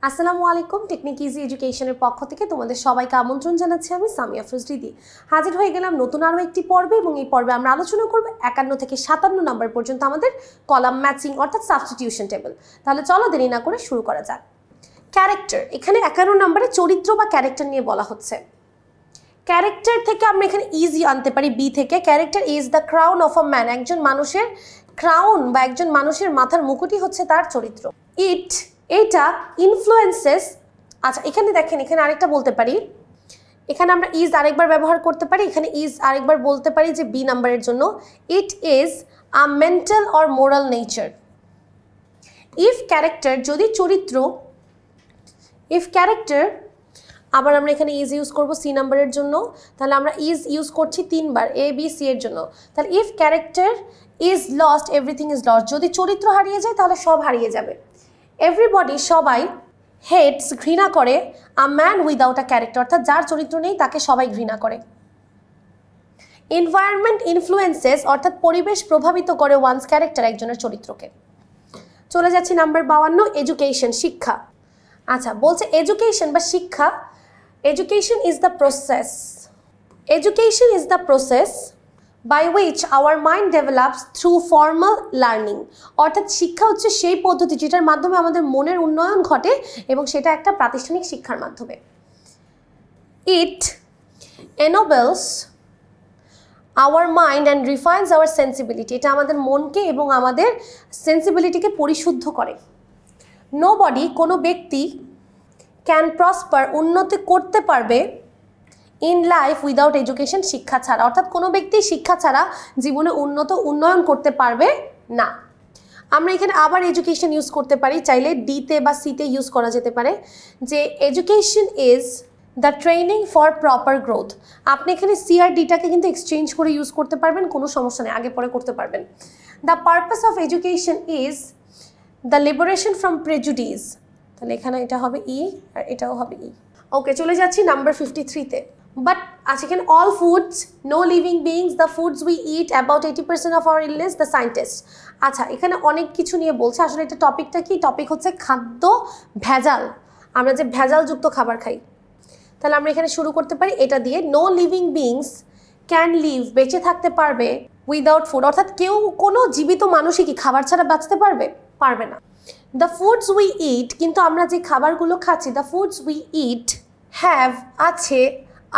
আসসালামু আলাইকুম, technique easy এডুকেশনের পক্ষ থেকে তোমাদের সবাইকে আমন্ত্রণ জানাচ্ছি। আমি সামিয়া ফজরিদি হাজির হয়ে গেলাম নতুন আরও একটি পর্বে, এবং এই পর্বে আমরা আলোচনা করব 51 থেকে 57 নম্বর পর্যন্ত আমাদের কলাম ম্যাচিং অর্থাৎ সাবস্টিটিউশন টেবিল। তাহলে চলো দেরি না করে শুরু করা যাক। ক্যারেক্টার, এখানে 51 নম্বরে চরিত্র বা ক্যারেক্টার নিয়ে বলা হচ্ছে। ক্যারেক্টার থেকে আমরা এখানে ইজি আনতে পারি বি থেকে। Character is the crown of a man, একজন মানুষের ক্রাউন বা একজন মানুষের মাথার মুকুটই হচ্ছে তার চরিত্র। এটা ইনফ্লুয়েন্সেস, আচ্ছা এখানে দেখেন, এখানে আরেকটা বলতে পারি, এখানে আমরা ইজ আরেকবার ব্যবহার করতে পারি, এখানে ইজ আরেকবার বলতে পারি যে বি নাম্বারের জন্য it is a mental or moral nature. If character, যদি চরিত্র, ইফ ক্যারেক্টার, আবার আমরা এখানে ইজ ইউজ করব সি নাম্বারের জন্য, তাহলে আমরা ইজ ইউজ করছি 3 বার এ বি সি এর জন্য। তাহলে if character is lost everything is lost, যদি চরিত্র হারিয়ে যায় তাহলে সব হারিয়ে যাবে। এভরিবডি, সবাই, হেটস, ঘৃণা করে, a man without a character, অর্থাৎ যার চরিত্র নেই তাকে সবাই ঘৃণা করে। এনভায়রনমেন্ট ইনফ্লুয়েন্সেস, অর্থাৎ পরিবেশ প্রভাবিত করে ওয়ান্স ক্যারেক্টার, একজনের চরিত্রকে। চলে যাচ্ছি নাম্বার 52, এডুকেশন, শিক্ষা। আচ্ছা বলছে এডুকেশন বা শিক্ষা, education is the process, education is the process by which our mind develops through formal learning, অর্থাৎ শিক্ষা হচ্ছে সেই পদ্ধতি যেটার মাধ্যমে আমাদের মনের উন্নয়ন ঘটে, এবং সেটা একটা প্রাতিষ্ঠানিক শিক্ষার মাধ্যমে। It ennobles our mind and refines our sensibility, এটা আমাদের মনকে এবং আমাদের সেন্সিবিলিটিকে পরিশুদ্ধ করে। Nobody, কোনো ব্যক্তি, can prosper, উন্নতি করতে পারবে, ইন লাইফ উইদাউট এডুকেশন, শিক্ষা ছাড়া, অর্থাৎ কোনো ব্যক্তি শিক্ষা ছাড়া জীবনে উন্নয়ন করতে পারবে না। আমরা এখানে আবার এডুকেশন ইউজ করতে পারি, চাইলে ডিতে বা সিতে ইউজ করা যেতে পারে, যে education is the training for proper growth. আপনি এখানে সি আর ডিটাকে কিন্তু এক্সচেঞ্জ করে ইউজ করতে পারবেন, কোনো সমস্যা নেই, আগে পরে করতে পারবেন। The purpose of education is the liberation from prejudice, তাহলে এখানে এটা হবে ই আর এটাও হবে ই। ওকে, চলে যাচ্ছি number 53-তে। But again, all foods, no living beings, the foods we eat, about 80% of our illness, the scientists. আচ্ছা এখানে অনেক কিছু নিয়ে বলছে, আসলে এটা টপিকটা কি, টপিক হচ্ছে খাদ্য ভেজাল, আমরা যে ভেজালযুক্ত খাবার খাই। তাহলে আমরা এখানে শুরু করতে পারি এটা দিয়ে, no living beings can live, বেঁচে থাকতে পারবে, উইদাউট ফুড, অর্থাৎ কেউ, কোনো জীবিত মানুষই কি খাবার ছাড়া বাঁচতে পারবে? পারবে না। দ্য ফুডস উই ইট, কিন্তু আমরা যে খাবারগুলো খাচ্ছি, the foods we eat have, আছে,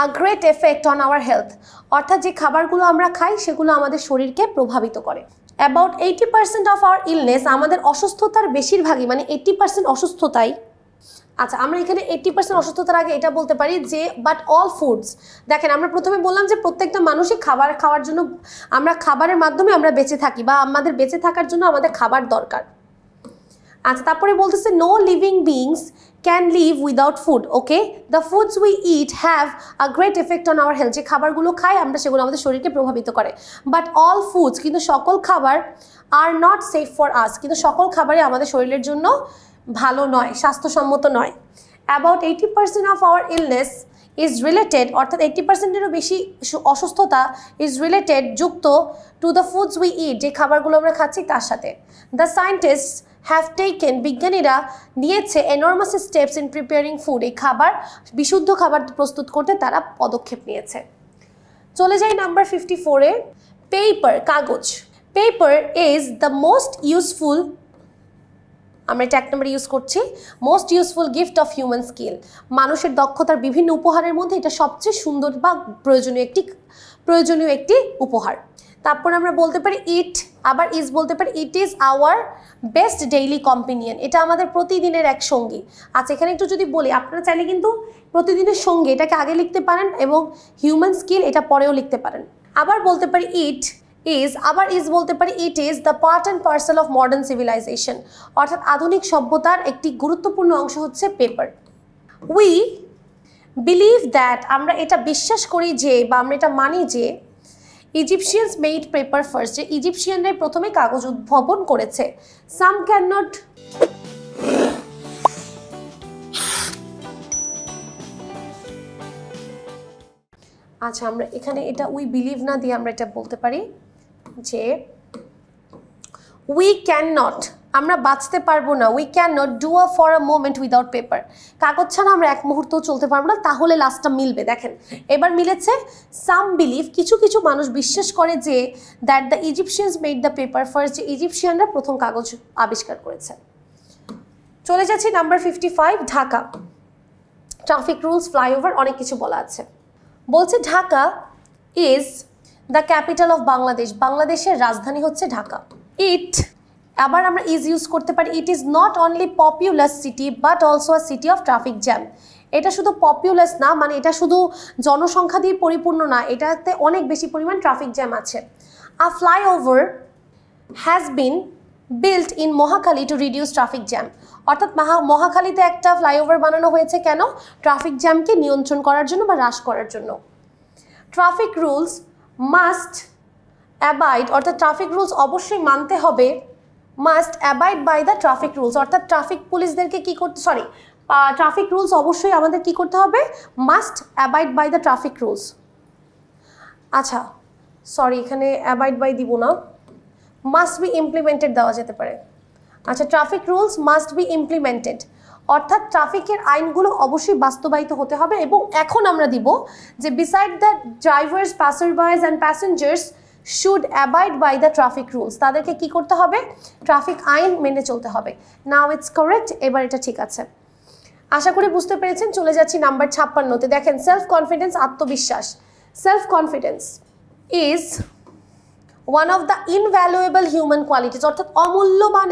a great effect on our health, অর্থাৎ যে খাবারগুলো আমরা খাই সেগুলো আমাদের শরীরকে প্রভাবিত করে। অ্যাবাউট 80% অফ আওয়ার ইলনেস, আমাদের অসুস্থতার বেশিরভাগই, মানে 80% অসুস্থতাই। আচ্ছা আমরা এখানে 80% অসুস্থতার আগে এটা বলতে পারি যে বাট অল ফুডস, দেখেন আমরা প্রথমে বললাম যে প্রত্যেকটা মানুষই খাবার খাওয়ার জন্য, আমরা খাবারের মাধ্যমে আমরা বেঁচে থাকি, বা আমাদের বেঁচে থাকার জন্য আমাদের খাবার দরকার। আচ্ছা তারপরে বলতেছে no living beings can live without food. Okay, the foods we eat have a great effect on our health, যে খাবারগুলো খাই আমরা সেগুলো আমাদের শরীরকে প্রভাবিত করে। বাট অল ফুডস, কিন্তু সকল খাবার, are not safe for us, কিন্তু সকল খাবারই আমাদের শরীরের জন্য ভালো নয়, স্বাস্থ্যসম্মত নয়। About 80% of our illness is related, অর্থাৎ 80%-এরও বেশি অসুস্থতা ইজ রিলেটেড, যুক্ত, টু দ্য ফুডস উই ইট, যে খাবারগুলো আমরা খাচ্ছি তার সাথে। দ্য সায়েন্টিস্ট হ্যাভ টেকেন, বিজ্ঞানীরা নিয়েছে, enormous steps in preparing food, এই খাবার, বিশুদ্ধ খাবার প্রস্তুত করতে তারা পদক্ষেপ নিয়েছে। চলে যাই নাম্বার 54-এ, পেপার, কাগজ। Paper is the most useful, আমরা এটা 1 নম্বরে ইউজ করছি, most useful gift of human skill, মানুষের দক্ষতার বিভিন্ন উপহারের মধ্যে এটা সবচেয়ে সুন্দর বা প্রয়োজনীয় একটি উপহার। তারপর আমরা বলতে পারি ইট, আবার ইজ বলতে পারি, it is our best daily companion, এটা আমাদের প্রতিদিনের এক সঙ্গী। আচ্ছা এখানে একটু যদি বলি, আপনারা চাইলে কিন্তু প্রতিদিনের সঙ্গী এটাকে আগে লিখতে পারেন, এবং হিউম্যান স্কিল এটা পরেও লিখতে পারেন। আবার বলতে পারি ইট ইজ, আবার ইজ বলতে পারি, it is the part and parcel of modern civilization, অর্থাৎ আধুনিক সভ্যতার একটি গুরুত্বপূর্ণ অংশ হচ্ছে পেপার। উই বিলিভ দ্যাট, আমরা এটা বিশ্বাস করি যে, বা আমরা এটা মানি যে, ইজিপশিয়ানস মেড পেপার ফার্স্ট, যে ইজিপশিয়ানরাই প্রথমে কাগজ উদ্ভাবন করেছে। সাম ক্যান নট, আচ্ছা আমরা এখানে এটা উই বিলিভ না দিয়ে আমরা এটা বলতে পারি যে উই ক্যান নট, আমরা বাঁচতে পারবো না, we can not do for a moment without paper. কাগজ ছাড়া আমরা এক মুহূর্তও চলতে পারবো না। তাহলে লাস্টটা মিলবে, দেখেন এবার মিলেছে। সাম বিলিভ, কিছু কিছু মানুষ বিশ্বাস করে যে that the Egyptians made the paper first, যে ইজিপশিয়ানরা প্রথম কাগজ আবিষ্কার করেছে। চলে যাচ্ছি number 55, Dhaka. Traffic rules, flyover, অনেক কিছু বলা আছে। বলছে Dhaka is the capital of Bangladesh, বাংলাদেশের রাজধানী হচ্ছে ঢাকা। ইট, আবার আমরা ইজ ইউজ করতে পারি। It is not only populous city but also a city of traffic jam. এটা শুধু পপুলাস না, মানে এটা শুধু জনসংখ্যা দিয়ে পরিপূর্ণ না, এটাতে অনেক বেশি পরিমাণ ট্রাফিক জ্যাম আছে। A flyover has been built in Mohakhali to reduce traffic jam, অর্থাৎ মহাখালীতে একটা ফ্লাইওভার বানানো হয়েছে কেন? ট্রাফিক জ্যামকে নিয়ন্ত্রণ করার জন্য বা হ্রাস করার জন্য। ট্রাফিক রুলস মাস্ট অ্যাবাইড, অর্থাৎ ট্রাফিক রুলস অবশ্যই মানতে হবে। Must abide by the traffic rules, অর্থাৎ ট্রাফিক পুলিশদেরকে কী করতে, ট্রাফিক রুলস অবশ্যই আমাদের কী করতে হবে? Must abide by the traffic rules. আচ্ছা এখানে অ্যাবাইড বাই দিব না, মাস্ট বি ইমপ্লিমেন্টেড দেওয়া যেতে পারে। আচ্ছা, traffic rules must be implemented, অর্থাৎ ট্রাফিকের আইনগুলো অবশ্যই বাস্তবায়িত হতে হবে। এবং এখন আমরা দিব যে beside the drivers, passengers and passengers should abide by the traffic rules, তাদেরকে কি করতে হবে? ট্রাফিক আইন মেনে চলতে হবে। নাও ইটস কারেক্ট, এবার এটা ঠিক আছে। আশা করি বুঝতে পেরেছেন। চলে যাচ্ছি নাম্বার 56-তে। দেখেন সেলফ কনফিডেন্স, আত্মবিশ্বাস। Self confidence is one of the invaluable human qualities, অর্থাৎ অমূল্যবান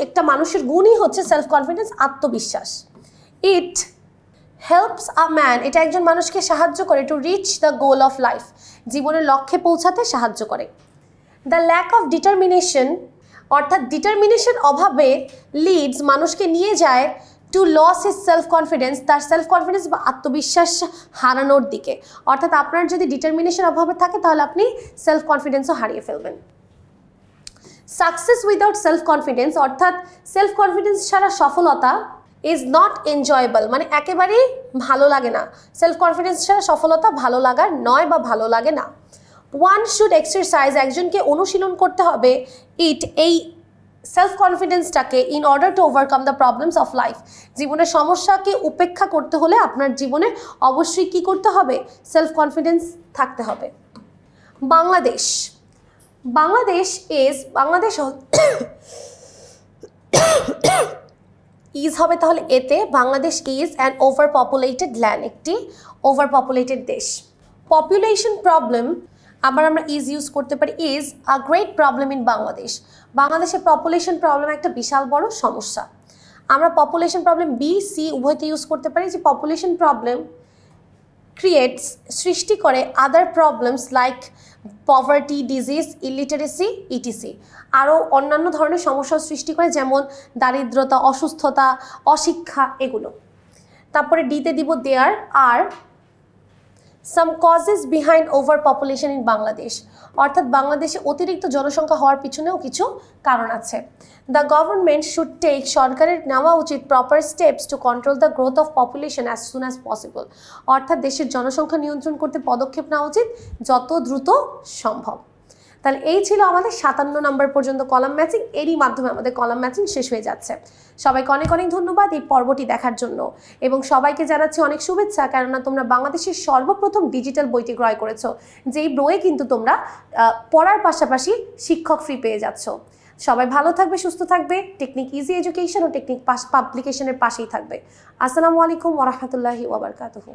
একটা মানুষের গুণই হচ্ছে সেলফ কনফিডেন্স, আত্মবিশ্বাস। ইট হেল্পস আ ম্যান, এটা একজন মানুষকে সাহায্য করে to reach the goal of life, জীবনের লক্ষ্যে পৌঁছাতে সাহায্য করে। দ্য ল্যাক অফ ডিটারমিনেশন, অর্থাৎ ডিটারমিনেশন অভাবে লিডস, মানুষকে নিয়ে যায় to loss his self confidence, তার সেলফ কনফিডেন্স বা আত্মবিশ্বাস হারানোর দিকে। অর্থাৎ আপনার যদি ডিটারমিনেশন অভাবে থাকে তাহলে আপনি সেলফ কনফিডেন্সও হারিয়ে ফেলবেন। সাকসেস উইদাউট সেলফ কনফিডেন্স, অর্থাৎ সেলফ কনফিডেন্স ছাড়া সফলতা ইজ নট এনজয়েবল, মানে একেবারেই ভালো লাগে না। সেলফ কনফিডেন্স ছাড়া সফলতা ভালো লাগার নয় বা ভালো লাগে না। ওয়ান শুড এক্সারসাইজ, একজনকে অনুশীলন করতে হবে এই সেলফ কনফিডেন্সটাকে in order to overcome the problems of life, জীবনের সমস্যাকে উপেক্ষা করতে হলে আপনার জীবনে অবশ্যই কি করতে হবে? সেলফ কনফিডেন্স থাকতে হবে। বাংলাদেশ ইজ হবে তাহলে এতে, Bangladesh is an over populated land, একটি ওভার পপুলেটেড দেশ। পপুলেশন প্রবলেম, আবার আমরা ইজ ইউজ করতে পারি। Is a great problem in Bangladesh, বাংলাদেশের পপুলেশন প্রবলেম একটা বিশাল বড় সমস্যা। আমরা পপুলেশন প্রবলেম বি সি উভয়তে ইউজ করতে পারি। যে পপুলেশন প্রবলেম ক্রিয়েটস, সৃষ্টি করে other problems like poverty, disease, illiteracy, etc, আরও অন্যান্য ধরনের সমস্যার সৃষ্টি করে, যেমন দারিদ্রতা, অসুস্থতা, অশিক্ষা, এগুলো। তারপরে ডিতে দিব there are some causes behind over population in Bangladesh, অর্থাৎ বাংলাদেশে অতিরিক্ত জনসংখ্যা হওয়ার পিছনেও কিছু কারণ আছে। দ্য গভর্নমেন্ট শুড টেক, সরকারের নেওয়া উচিত proper steps to control the growth of population as soon as possible, অর্থাৎ দেশের জনসংখ্যা নিয়ন্ত্রণ করতে পদক্ষেপ নেওয়া উচিত যত দ্রুত সম্ভব। তাহলে এই ছিল আমাদের 57 নম্বর পর্যন্ত কলাম ম্যাচিং, এরই মাধ্যমে আমাদের কলাম ম্যাচিং শেষ হয়ে যাচ্ছে। সবাইকে অনেক অনেক ধন্যবাদ এই পর্বটি দেখার জন্য, এবং সবাইকে জানাচ্ছি অনেক শুভেচ্ছা, কেননা তোমরা বাংলাদেশের সর্বপ্রথম ডিজিটাল বইটি ক্রয় করেছো, যেই বইয়ে কিন্তু তোমরা পড়ার পাশাপাশি শিক্ষক ফ্রি পেয়ে যাচ্ছ। সবাই ভালো থাকবে, সুস্থ থাকবে, টেকনিক ইজি এডুকেশন ও টেকনিক পাবলিকেশনের পাশেই থাকবে। আসসালামু আলাইকুম ওয়া রাহমাতুল্লাহি ওয়া বারাকাতুহু।